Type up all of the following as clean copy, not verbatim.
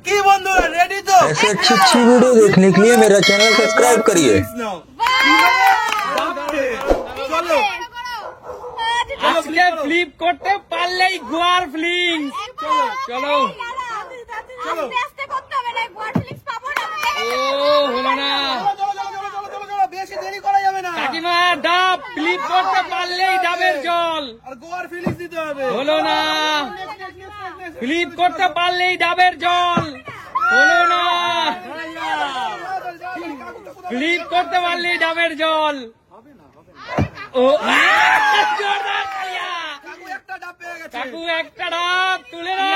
की बंधुरा रेडी तो ऐसे अच्छी अच्छी वीडियो देखने के लिए मेरा चैनल सब्सक्राइब करिए। चलो আজকে ফ্লিপ করতে পারলেই গোয়ার ফিলিংস। চলো चलो ও হলো না বেশি দেরি করা যাবে না কাকিমা, ডাব ফ্লিপ করতে পারলেই ডাবের জল। আর গোয়ার ফিলিংস দিতে হবে হলো না, ফ্লিপ করতে পারলেই ডাবের জল। হলো না, ফ্লিপ করতে পারলেই ডাবের জল। ও জোরদার তালিয়া, কাকু একটা ডাব পেয়ে গেছে কাকু একটা ডাব তুলে না।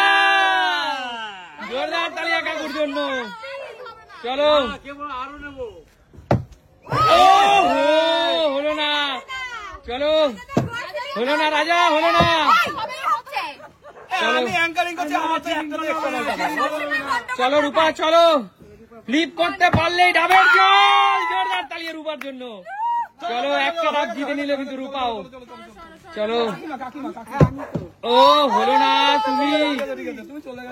জোরদার তালিয়া কাকুর জন্য। চলো ও হলো না, চলো হলো না রাজা, হলো না। চলো আমি অ্যাঙ্কারিং করছি আমার তো একটা এক্সট্রা দাও চলো রূপা, চলো ফ্লিপ করতে পারলেই ডাবের জল। জোরদার তালিয়া রূপার জন্য। চলো একটা ডাব জিতে নিল কিন্তু রূপাও। চলো ও হলো না, তুমি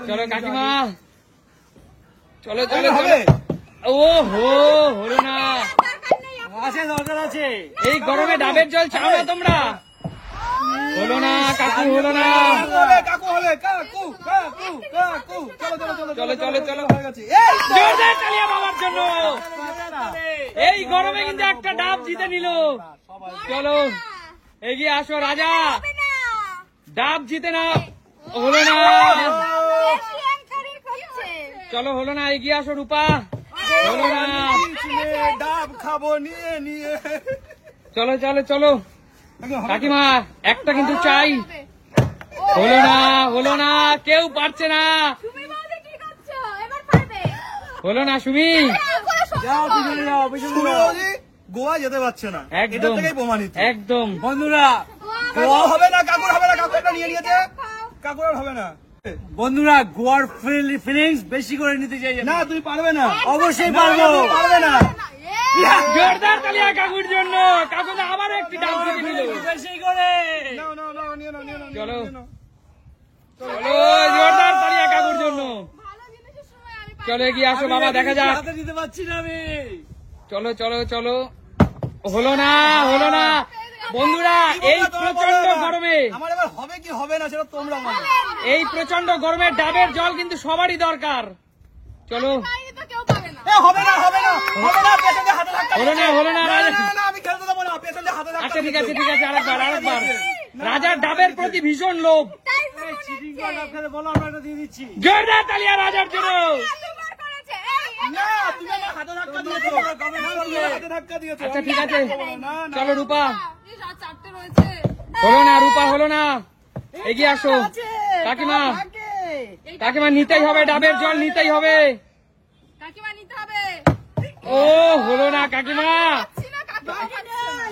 চলো কাকিমা, চলো চলো চলো। ও হলো না, আছে দরকার আছে এই গরমে ডাবের জল চাও না তোমরা। হলো না কাকু, হলো না। কাকু হবে কাকু কাকু কাকু চলো চলো চলো চলো চলো চলো, হয়ে গেছে এই জোরদার তালিয়া বাবার জন্য। এই গরমে কিন্তু একটা ডাব জিতে নিল। চলো এগিয়ে আসো রাজা, ডাব জিতে না। হলো না, চলো হলো না, এগিয়ে আসো রূপা। হলো না, ডাব খাবো নিয়ে নিয়ে চলো চলো চলো কাকিমা, একটা কিন্তু চাই। হলো না, হলো না, কেউ পারছে না। হলো না সুমি, যাও পিছনে যাও পিছনে যাও গোয়া যেতে পারছে না এটা একদম থেকেই প্রমাণিত একদম। বন্ধুরা গোয়া হবে না কাকুর হবে না কাকু এটা নিয়ে নিয়েছে কাকুর আর হবে না বন্ধুরা গোয়ার ফিলিংস বেশি করে নিতে চাই না তুই পারবে না অবশ্যই না, পারবো তুই পারবে না জোরদার তালিয়া কাকুর জন্য। কাকু তো আবার একটি ডাব জিতে নিল। বেশি করে নাও নাও নাও নিয়ে নাও নিয়ে নাও চলো। নিয়ে নাও। চলো জোরদার তালিয়া কাকুর জন্য। চলো এগিয়ে আসো বাবা, দেখা যাক। হাতে দিতে পারছি না আমি। চলো চলো চলো, হলো না, হলো না বন্ধুরা। এই প্রচন্ড গরমে, আমার এবার হবে কি হবে না সেটা তোমরা বলো এই প্রচন্ড গরমে ডাবের জল কিন্তু সবারই দরকার। চলো এ হবে না হবে না হবে না পেছনে হাতে ধাক্কা হলো না, হলো না না, রাজা। না, না, আমি খেলতে দেবো না পেছনে হাতে ধাক্কা আচ্ছা ঠিক আছে দিচ্ছে। ঠিক আছে, আরেকবার আরেকবার। রাজার ডাবের প্রতি ভীষণ লোভ। চিটিং করে আপনাকে বলো আমরা এটা দিয়ে দিচ্ছি। জোরদার তালিয়া রাজার জন্য। না তুমি আমার হাতে ধাক্কা দিয়েছো না, তুমি হাতে ধাক্কা দিয়েছো আচ্ছা ঠিক আছে, না না চলো রূপা। হলো না রূপা, হলো না, এগিয়ে আসো কাকিমা। কাকিমা নিতেই হবে, ডাবের জল নিতেই হবে। ও হলো না কাকিমা,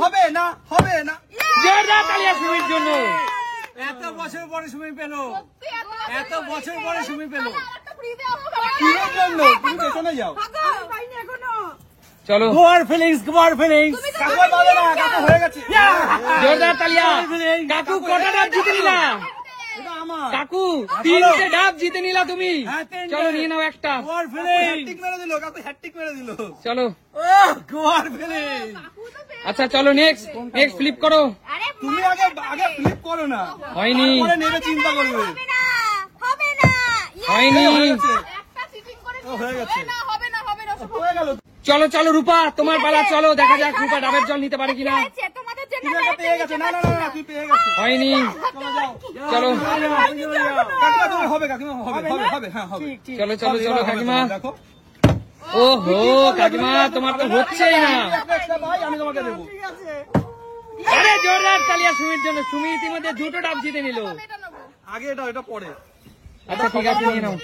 হবে না হবে না জোরদার তালিয়া সুমির জন্য। এত বছর পরে সুমি পেলো, এত বছর পরে সুমি পেলো। কিসের জন্য তুমি পেছনে যাও চলো গোয়ার ফিলিংস, গোয়ার ফিলিংস। কাকু আর পাবে না কাকু হয়ে গেছে জোরদার তালিয়া। কাকু কটা ডাব জিতে নিলা? এটা আমার কাকু 3টে ডাব জিতে নিলা তুমি। হ্যাঁ, 3টে। চলো নিয়ে নাও একটা। গোয়ার ফিলিংস, হ্যাট্রিক মেরে দিল কাকু হ্যাট্রিক মেরে দিল চলো গোয়ার ফিলিংস। আচ্ছা চলো নেক্সট নেক্সট ফ্লিপ করো। তুমি আগে আগে ফ্লিপ করো না হয়নি তারপরে নেবে চিন্তা করবে হয়নি। ও হয়ে গেছে হয়ে গেল চলো চলো রূপা, তোমার পালা। চলো দেখা যাক রূপা ডাবের জল নিতে পারে কিনা। তুমি একটা পেয়ে গেছে না না না না তুই পেয়ে গেছো হয়নি। চলো কাকিমা তুমি হবে কাকিমা হবে হবে হবে হ্যাঁ হবে চলো চলো চলো কাকিমা। দেখো ও হো কাকিমা, তোমার তো হচ্ছেই না। একটা ভাই আমি তোমাকে দেবো আরে জোরদার তালিয়া সুমির জন্য। সুমি ইতিমধ্যে 2টো ডাব জিতে নিল। আগে এটা এটা পরে আচ্ছা ঠিক আছে নিয়ে নাও।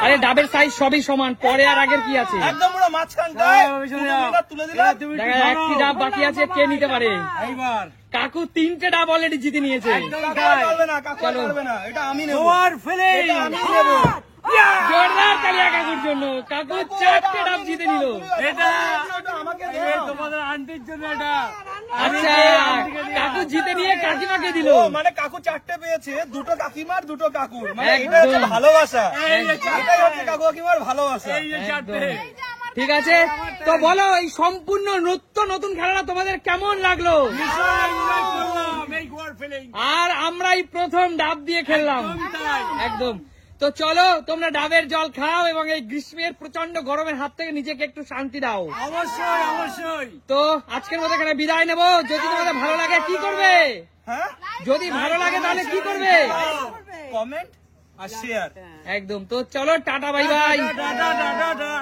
আরে ডাবের সাইজ সবই সমান, পরে আর আগের কি আছে? একদম পুরো মাঝখানটায় পিছনে যাও। তুলে দিলে তুমি দেখা যাক একটি ডাব বাকি আছে, কে নিতে পারে। এইবার কাকু 3টে ডাব অলরেডি জিতে নিয়েছে। কাকু আর পারবে না কাকু আর চলো। পারবে না এটা আমি নেবো গোয়ার এটা ফিলিংস। আমি নেবো জোরদার তালিয়া কাকুর জন্য। কাকু 4টে ডাব জিতে নিল। এটা আমাকে তোমাদের আন্টির জন্য এটা। আচ্ছা, কাকু জিতে নিয়ে কাকিমাকে দিল। মানে কাকু 4টে পেয়েছে, 2টো কাকিমার 2টো কাকুর, মানে একদম। এটা হচ্ছে ভালোবাসা। এই যে এটাই হচ্ছে কাকু কাকিমার ভালোবাসা। এই যে চারটে। ঠিক আছে, তো বলো এই সম্পূর্ণ নতুন খেলাটা তোমাদের কেমন লাগলো? ভীষণ enjoy করলাম এই গোয়ার ফিলিং। আর আমরাই প্রথম ডাব দিয়ে খেললাম। একদম। তো চলো তোমরা ডাবের জল খাও এবং এই গ্রীষ্মের প্রচন্ড গরমের হাত থেকে নিজেকে একটু শান্তি দাও। অবশ্যই অবশ্যই। তো আজকের মতো এখানে বিদায় নেব। যদি তোমাদের ভালো লাগে কি করবে? হ্যাঁ, যদি ভালো লাগে তাহলে কি করবে? কমেন্ট আর শেয়ার। একদম। তো চলো tata bye bye. Tata tata tata.